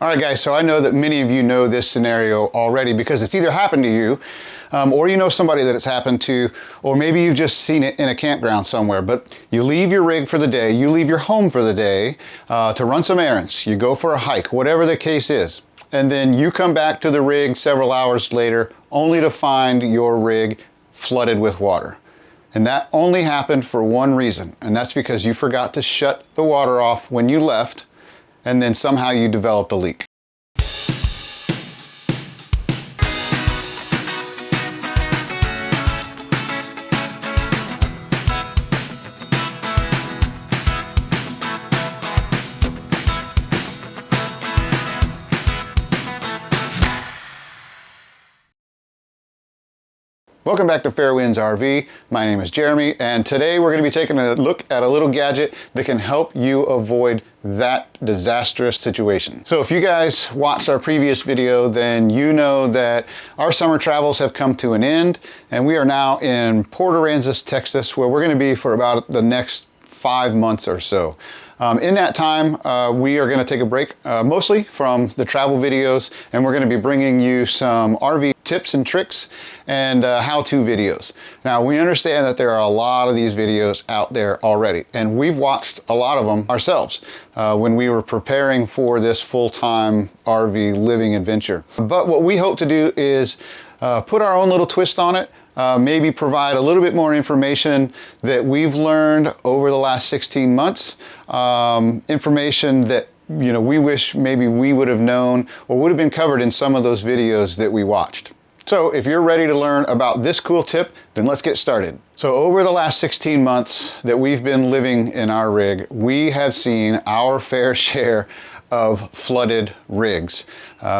All right, guys, so I know that many of you know this scenario already because it's either happened to you or you know somebody that it's happened to, or maybe you've just seen it in a campground somewhere. But you leave your rig for the day, you leave your home for the day to run some errands, you go for a hike, whatever the case is. And then you come back to the rig several hours later only to find your rig flooded with water. And that only happened for one reason, and that's because you forgot to shut the water off when you left, and then somehow you developed a leak. Welcome back to Fair Winds RV. My name is Jeremy, and today we're going to be taking a look at a little gadget that can help you avoid that disastrous situation. So if you guys watched our previous video, then you know that our summer travels have come to an end, and we are now in Port Aransas, Texas, where we're going to be for about the next 5 months or so. In that time, we are going to take a break mostly from the travel videos, and we're going to be bringing you some RV tips and tricks and how-to videos. Now, we understand that there are a lot of these videos out there already, and we've watched a lot of them ourselves when we were preparing for this full-time RV living adventure. But what we hope to do is put our own little twist on it, maybe provide a little bit more information that we've learned over the last 16 months, information that we wish maybe we would have known or would have been covered in some of those videos that we watched. So if you're ready to learn about this cool tip, then let's get started. So over the last 16 months that we've been living in our rig, we have seen our fair share of flooded rigs.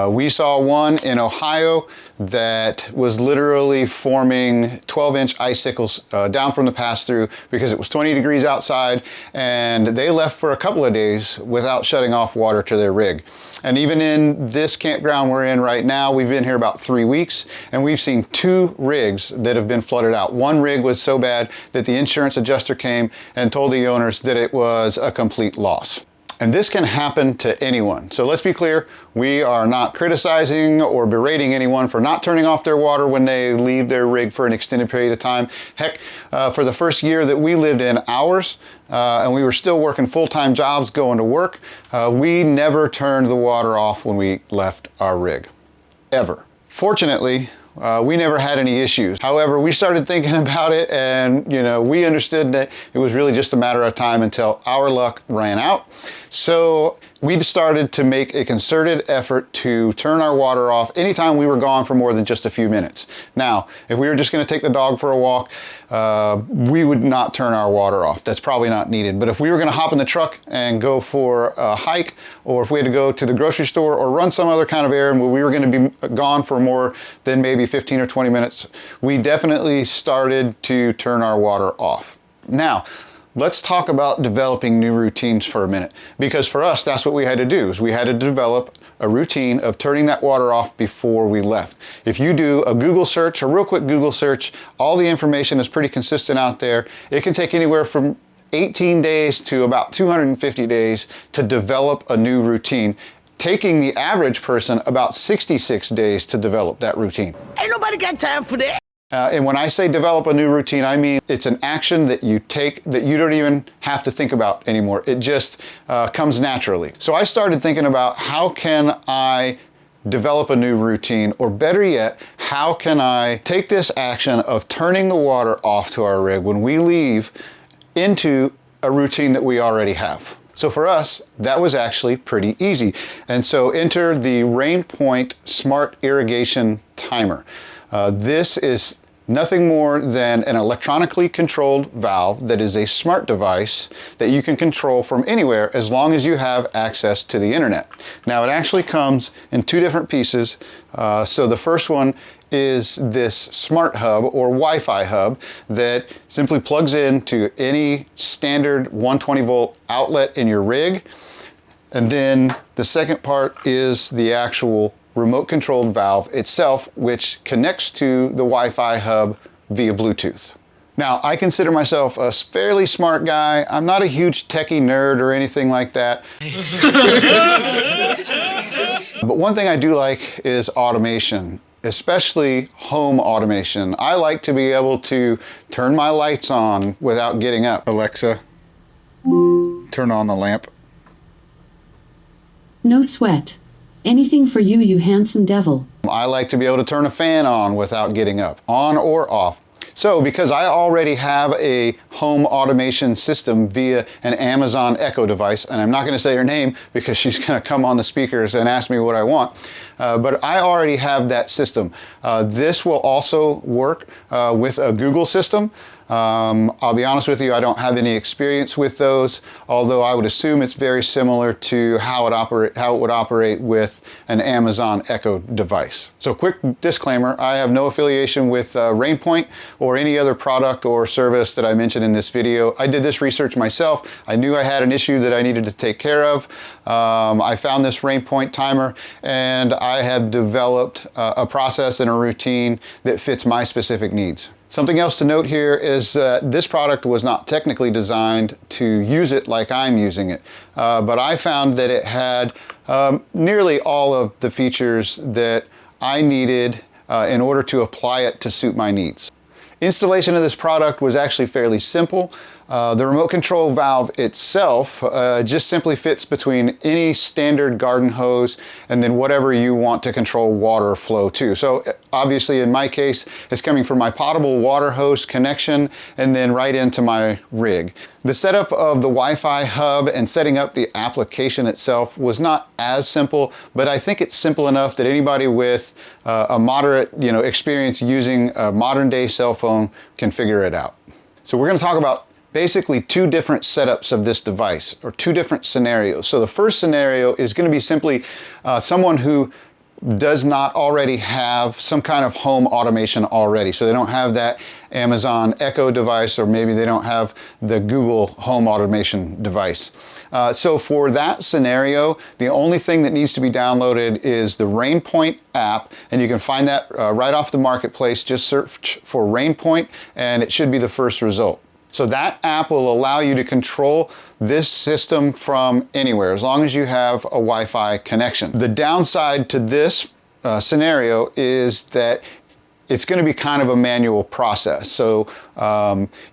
We saw one in Ohio that was literally forming 12-inch icicles down from the pass-through because it was 20 degrees outside, and they left for a couple of days without shutting off water to their rig. And even in this campground we're in right now, we've been here about 3 weeks, and we've seen 2 rigs that have been flooded out. One rig was so bad that the insurance adjuster came and told the owners that it was a complete loss. And this can happen to anyone. So let's be clear, we are not criticizing or berating anyone for not turning off their water when they leave their rig for an extended period of time. Heck, for the first year that we lived in ours, and we were still working full-time jobs going to work, we never turned the water off when we left our rig, ever. Fortunately, we never had any issues. However, we started thinking about it, and we understood that it was really just a matter of time until our luck ran out. So we started to make a concerted effort to turn our water off anytime we were gone for more than just a few minutes. Now, if we were just going to take the dog for a walk, we would not turn our water off. That's probably not needed. But if we were going to hop in the truck and go for a hike, or if we had to go to the grocery store or run some other kind of errand where we were going to be gone for more than maybe 15 or 20 minutes, we definitely started to turn our water off. Now, let's talk about developing new routines for a minute, because for us, that's what we had to do, is we had to develop a routine of turning that water off before we left. If you do a Google search, a real quick Google search, all the information is pretty consistent out there. It can take anywhere from 18 days to about 250 days to develop a new routine, taking the average person about 66 days to develop that routine. Ain't nobody got time for that. And when I say develop a new routine, I mean it's an action that you take that you don't even have to think about anymore. It just comes naturally. So I started thinking about, how can I develop a new routine, or better yet, how can I take this action of turning the water off to our rig when we leave into a routine that we already have. So for us, that was actually pretty easy. And so enter the RainPoint Smart Irrigation Timer. This is nothing more than an electronically controlled valve that is a smart device that you can control from anywhere as long as you have access to the internet. Now, it actually comes in 2 different pieces. So the first one is this smart hub or Wi-Fi hub that simply plugs into any standard 120 volt outlet in your rig. And then the second part is the actual remote controlled valve itself, which connects to the Wi-Fi hub via Bluetooth. Now, I consider myself a fairly smart guy. I'm not a huge techie nerd or anything like that. But one thing I do like is automation, especially home automation. I like to be able to turn my lights on without getting up. Alexa, turn on the lamp. No sweat. Anything for you, you handsome devil. I like to be able to turn a fan on without getting up, on or off. So because I already have a home automation system via an Amazon Echo device, and I'm not going to say her name because she's going to come on the speakers and ask me what I want, but I already have that system. This will also work with a Google system. I'll be honest with you, I don't have any experience with those, although I would assume it's very similar to how it would operate with an Amazon Echo device. So quick disclaimer, I have no affiliation with Rainpoint or any other product or service that I mentioned in this video. I did this research myself. I knew I had an issue that I needed to take care of. I found this Rainpoint timer and I have developed a process and a routine that fits my specific needs. Something else to note here is that this product was not technically designed to use it like I'm using it, but I found that it had nearly all of the features that I needed in order to apply it to suit my needs. Installation of this product was actually fairly simple. The remote control valve itself just simply fits between any standard garden hose and then whatever you want to control water flow to. So obviously in my case, it's coming from my potable water hose connection and then right into my rig. The setup of the Wi-Fi hub and setting up the application itself was not as simple, but I think it's simple enough that anybody with a moderate experience using a modern day cell phone can figure it out. So we're going to talk about basically two different setups of this device, or two different scenarios. So the first scenario is going to be simply someone who does not already have some kind of home automation already. So they don't have that Amazon Echo device, or maybe they don't have the Google home automation device. So for that scenario, the only thing that needs to be downloaded is the Rainpoint app, and you can find that right off the marketplace. Just search for Rainpoint and it should be the first result. So that app will allow you to control this system from anywhere, as long as you have a Wi-Fi connection. The downside to this scenario is that it's going to be kind of a manual process. So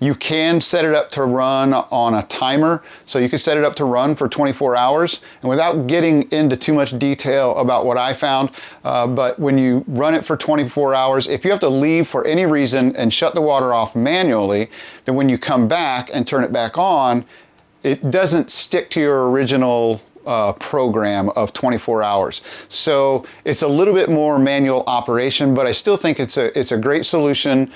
you can set it up to run on a timer. So you can set it up to run for 24 hours. And without getting into too much detail about what I found, but when you run it for 24 hours, if you have to leave for any reason and shut the water off manually, then when you come back and turn it back on, it doesn't stick to your original program of 24 hours. So it's a little bit more manual operation, but I still think it's a great solution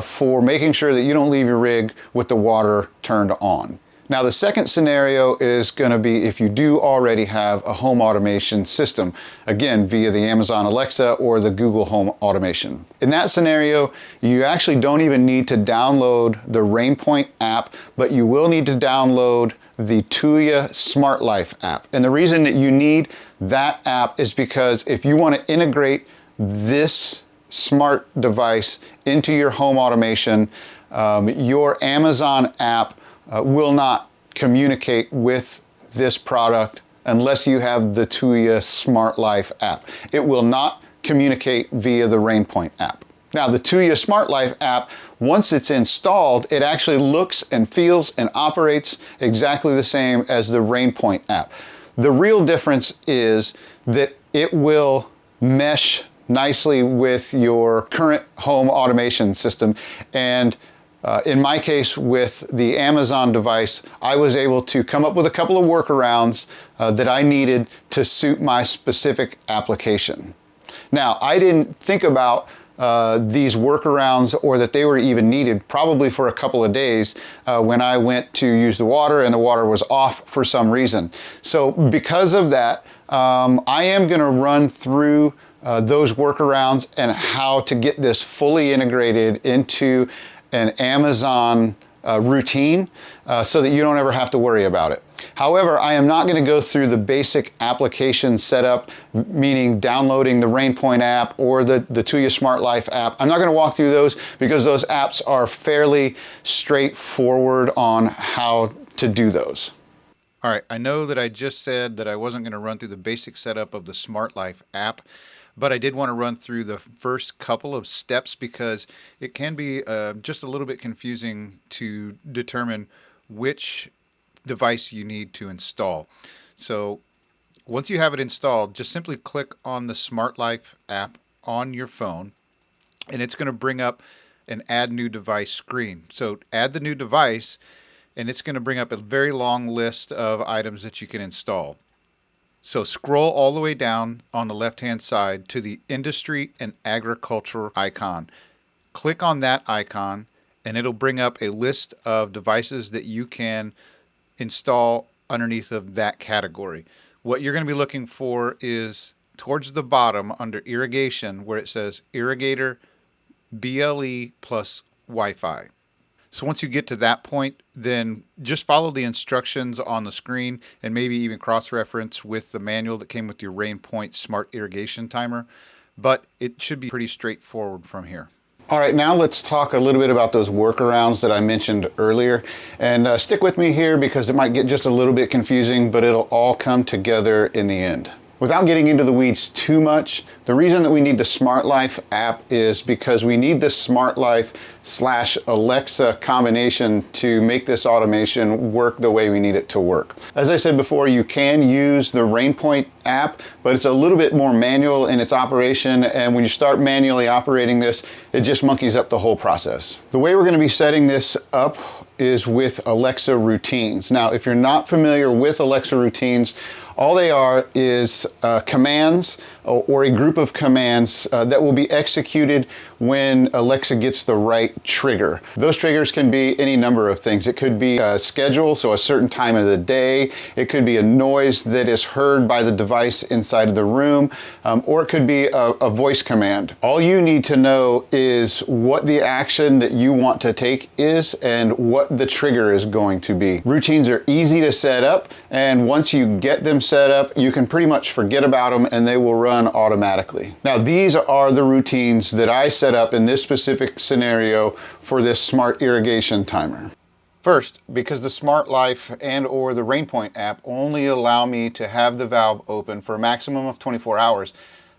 for making sure that you don't leave your rig with the water turned on. Now the second scenario is going to be if you do already have a home automation system, again via the Amazon Alexa or the Google Home Automation. In that scenario, you actually don't even need to download the Rainpoint app, but you will need to download the Tuya Smart Life app. And the reason that you need that app is because if you want to integrate this smart device into your home automation, your Amazon app will not communicate with this product unless you have the Tuya Smart Life app. It will not communicate via the Rainpoint app. Now the Tuya Smart Life app, once it's installed, it actually looks and feels and operates exactly the same as the Rainpoint app. The real difference is that it will mesh nicely with your current home automation system, and in my case with the Amazon device, I was able to come up with a couple of workarounds that I needed to suit my specific application. Now, I didn't think about these workarounds or that they were even needed probably for a couple of days when I went to use the water and the water was off for some reason. So because of that, I am going to run through those workarounds and how to get this fully integrated into an Amazon routine so that you don't ever have to worry about it. However, I am not going to go through the basic application setup, meaning downloading the Rainpoint app or the Tuya Smart Life app. I'm not going to walk through those because those apps are fairly straightforward on how to do those. All right, I know that I just said that I wasn't going to run through the basic setup of the Smart Life app, but I did want to run through the first couple of steps because it can be just a little bit confusing to determine which device you need to install. So once you have it installed, just simply click on the Smart Life app on your phone, and it's going to bring up an add new device screen. So add the new device, and it's going to bring up a very long list of items that you can install. So scroll all the way down on the left-hand side to the industry and agriculture icon. Click on that icon, and it'll bring up a list of devices that you can install underneath of that category. What you're going to be looking for is towards the bottom under irrigation where it says irrigator BLE plus Wi-Fi. So once you get to that point, then just follow the instructions on the screen and maybe even cross-reference with the manual that came with your RainPoint Smart Irrigation Timer. But it should be pretty straightforward from here. All right, now let's talk a little bit about those workarounds that I mentioned earlier. And stick with me here because it might get just a little bit confusing, but it'll all come together in the end. Without getting into the weeds too much, the reason that we need the Smart Life app is because we need the Smart Life / Alexa combination to make this automation work the way we need it to work. As I said before, you can use the RainPoint app, but it's a little bit more manual in its operation, and when you start manually operating this, it just monkeys up the whole process. The way we're going to be setting this up is with Alexa routines. Now, if you're not familiar with Alexa routines, all they are is commands or a group of commands that will be executed when Alexa gets the right trigger. Those triggers can be any number of things. It could be a schedule, so a certain time of the day. It could be a noise that is heard by the device inside of the room, or it could be a voice command. All you need to know is what the action that you want to take is and what the trigger is going to be. Routines are easy to set up, and once you get them set up, you can pretty much forget about them and they will run automatically. Now, these are the routines that I set up in this specific scenario for this smart irrigation timer. First, because the Smart Life and or the RainPoint app only allow me to have the valve open for a maximum of 24 hours,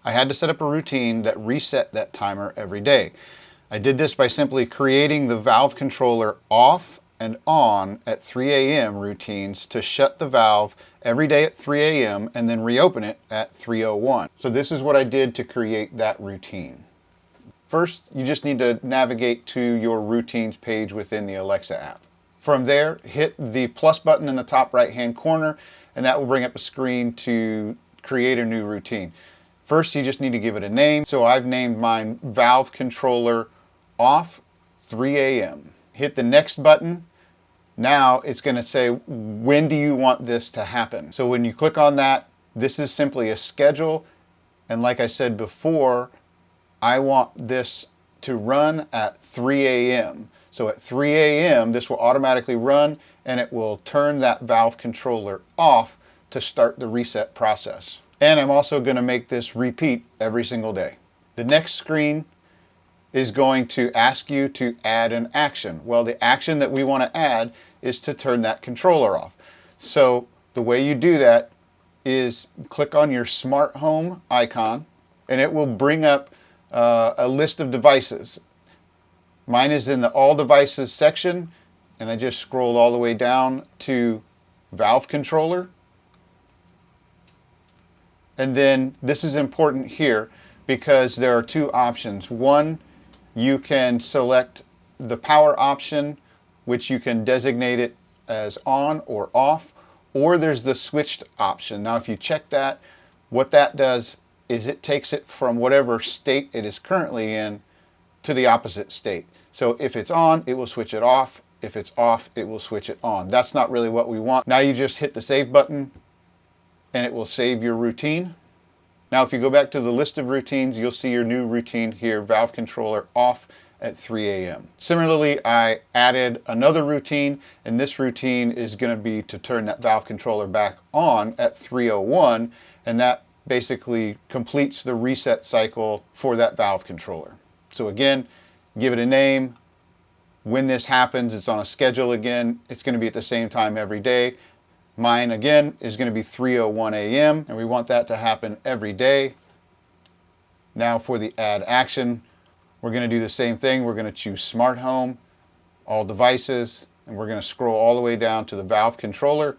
I had to set up a routine that reset that timer every day. I did this by simply creating the valve controller off and on at 3 a.m. routines to shut the valve every day at 3 a.m. and then reopen it at 3:01. So this is what I did to create that routine. First, you just need to navigate to your routines page within the Alexa app. From there, hit the plus button in the top right-hand corner, and that will bring up a screen to create a new routine. First, you just need to give it a name. So I've named mine Valve Controller Off 3 a.m. Hit the next button. Now it's going to say, when do you want this to happen? So when you click on that, this is simply a schedule. And like I said before, I want this to run at 3 a.m. So at 3 a.m., this will automatically run and it will turn that valve controller off to start the reset process. And I'm also going to make this repeat every single day. The next screen is going to ask you to add an action. Well, the action that we want to add is to turn that controller off. So the way you do that is click on your smart home icon and it will bring up a list of devices. Mine is in the all devices section, and I just scrolled all the way down to valve controller. And then this is important here because there are two options. One, you can select the power option, which you can designate it as on or off, or there's the switched option. Now, if you check that, what that does is it takes it from whatever state it is currently in to the opposite state. So if it's on, it will switch it off. If it's off, it will switch it on. That's not really what we want. Now you just hit the save button and it will save your routine. Now if you go back to the list of routines, you'll see your new routine here, valve controller off at 3 a.m. Similarly, I added another routine, and this routine is going to be to turn that valve controller back on at 3:01, and that basically completes the reset cycle for that valve controller. So again, give it a name. When this happens, it's on a schedule again. It's going to be at the same time every day. Mine again is going to be 3:01 a.m. and we want that to happen every day. Now for the add action, we're going to do the same thing. We're going to choose smart home, all devices, and we're going to scroll all the way down to the valve controller,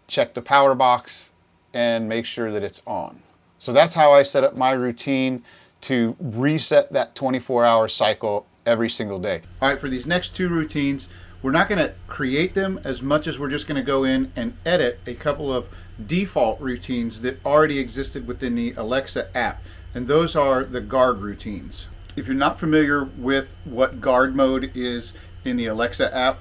check the power box, and make sure that it's on. So that's how I set up my routine to reset that 24-hour cycle every single day. All right, for these next two routines, we're not going to create them as much as we're just going to go in and edit a couple of default routines that already existed within the Alexa app. And those are the guard routines. If you're not familiar with what guard mode is in the Alexa app,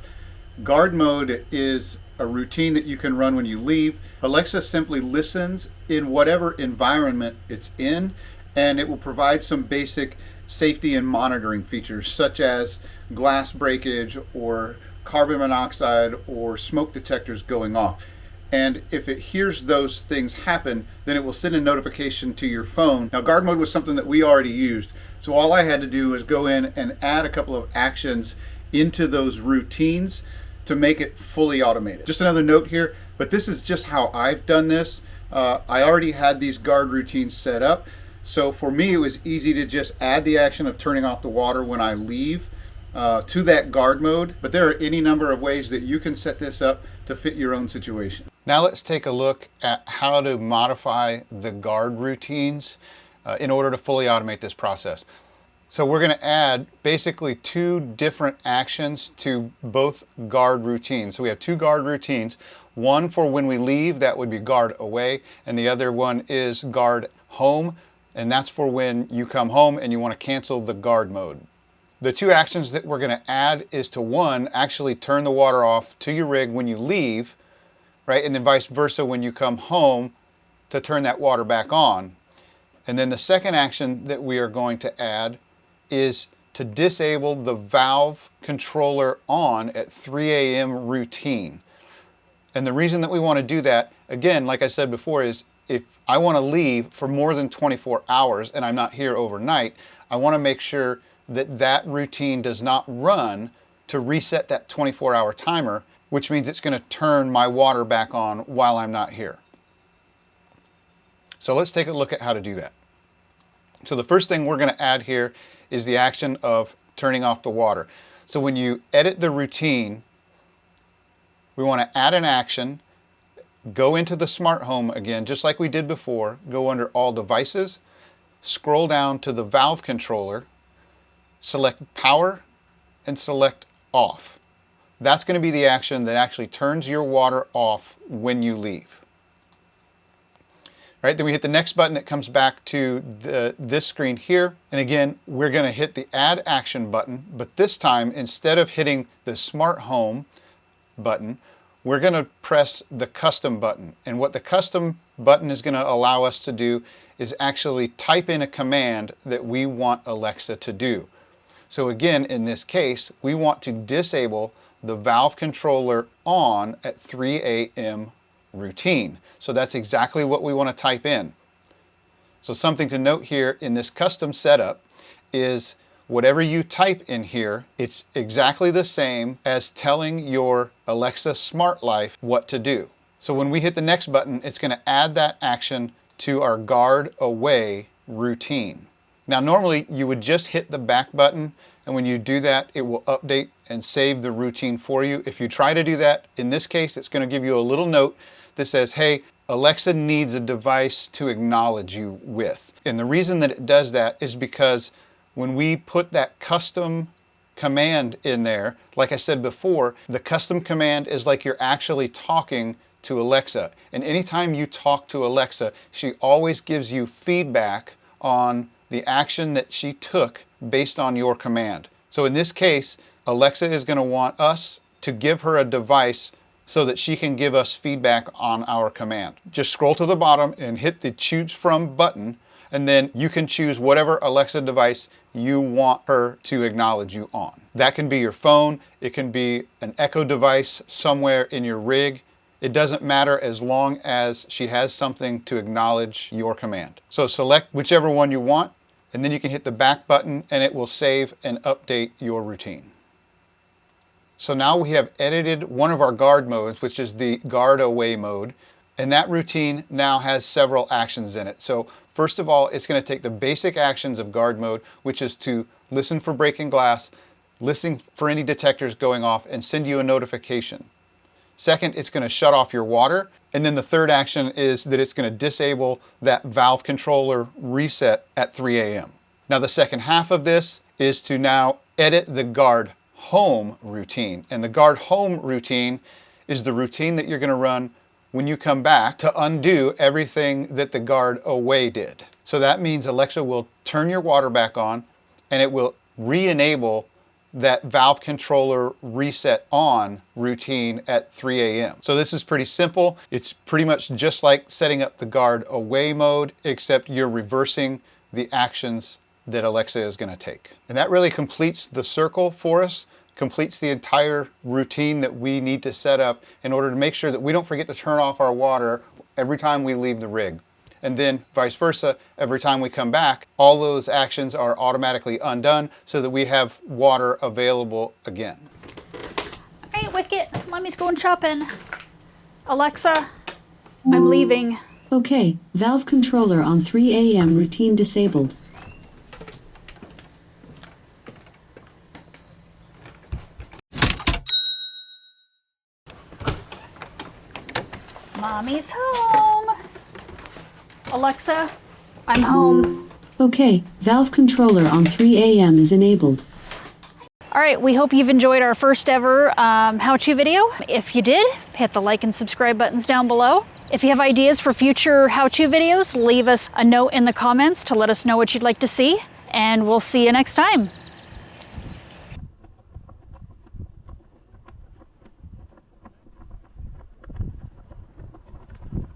guard mode is a routine that you can run when you leave. Alexa simply listens in whatever environment it's in, and it will provide some basic safety and monitoring features such as glass breakage or carbon monoxide or smoke detectors going off. And if it hears those things happen, then it will send a notification to your phone. Now, guard mode was something that we already used, so all I had to do was go in and add a couple of actions into those routines to make it fully automated. Just another note here, but this is just how I've done this. I already had these guard routines set up, so for me it was easy to just add the action of turning off the water when I leave to that guard mode, but there are any number of ways that you can set this up to fit your own situation. Now let's take a look at how to modify the guard routines in order to fully automate this process. So we're going to add basically two different actions to both guard routines. So we have two guard routines, one for when we leave, that would be guard away, and the other one is guard home, and that's for when you come home and you want to cancel the guard mode. The two actions that we're going to add is to, one, actually turn the water off to your rig when you leave, right? And then vice versa when you come home to turn that water back on. And then the second action that we are going to add is to disable the valve controller on at 3 a.m. routine. And the reason that we want to do that, again, like I said before, is if I want to leave for more than 24 hours and I'm not here overnight, I want to make sure that that routine does not run to reset that 24-hour timer, which means it's going to turn my water back on while I'm not here. So let's take a look at how to do that. So the first thing we're going to add here is the action of turning off the water. So when you edit the routine, we want to add an action, go into the smart home again, just like we did before, go under all devices, scroll down to the valve controller, select power, and select off. That's going to be the action that actually turns your water off when you leave. Right, then we hit the next button, it comes back to this screen here. And again, we're going to hit the add action button, but this time, instead of hitting the smart home button, we're going to press the custom button. And what the custom button is going to allow us to do is actually type in a command that we want Alexa to do. So again, in this case, we want to disable the valve controller on at 3 a.m. routine. So that's exactly what we want to type in. So something to note here in this custom setup is whatever you type in here, it's exactly the same as telling your Alexa Smart Life what to do. So when we hit the next button, it's going to add that action to our guard away routine. Now normally you would just hit the back button, and when you do that, it will update and save the routine for you. If you try to do that, in this case, it's going to give you a little note that says, hey, Alexa needs a device to acknowledge you with. And the reason that it does that is because when we put that custom command in there, like I said before, the custom command is like you're actually talking to Alexa. And anytime you talk to Alexa, she always gives you feedback on the action that she took based on your command. So in this case, Alexa is going to want us to give her a device so that she can give us feedback on our command. Just scroll to the bottom and hit the choose from button, and then you can choose whatever Alexa device you want her to acknowledge you on. That can be your phone, it can be an Echo device somewhere in your rig. It doesn't matter as long as she has something to acknowledge your command. So select whichever one you want, and then you can hit the back button and it will save and update your routine. So now we have edited one of our guard modes, which is the guard away mode. And that routine now has several actions in it. So first of all, it's going to take the basic actions of guard mode, which is to listen for breaking glass, listen for any detectors going off, and send you a notification. Second, it's going to shut off your water. And then the third action is that it's going to disable that valve controller reset at 3 a.m. Now the second half of this is to now edit the guard home routine. And the guard home routine is the routine that you're going to run when you come back to undo everything that the guard away did. So that means Alexa will turn your water back on and it will re-enable that valve controller reset on routine at 3 a.m. So this is pretty simple. It's pretty much just like setting up the guard away mode, except you're reversing the actions that Alexa is going to take. And that really completes the circle for us, completes the entire routine that we need to set up in order to make sure that we don't forget to turn off our water every time we leave the rig. And then vice versa, every time we come back, all those actions are automatically undone so that we have water available again. All right, Wicket, Mommy's going shopping. Alexa, I'm leaving. Okay, valve controller on 3 a.m. routine disabled. Mommy's home. Alexa, I'm home. Okay, valve controller on 3 a.m. is enabled. All right, we hope you've enjoyed our first ever how-to video. If you did, hit the like and subscribe buttons down below. If you have ideas for future how-to videos, leave us a note in the comments to let us know what you'd like to see, and we'll see you next time.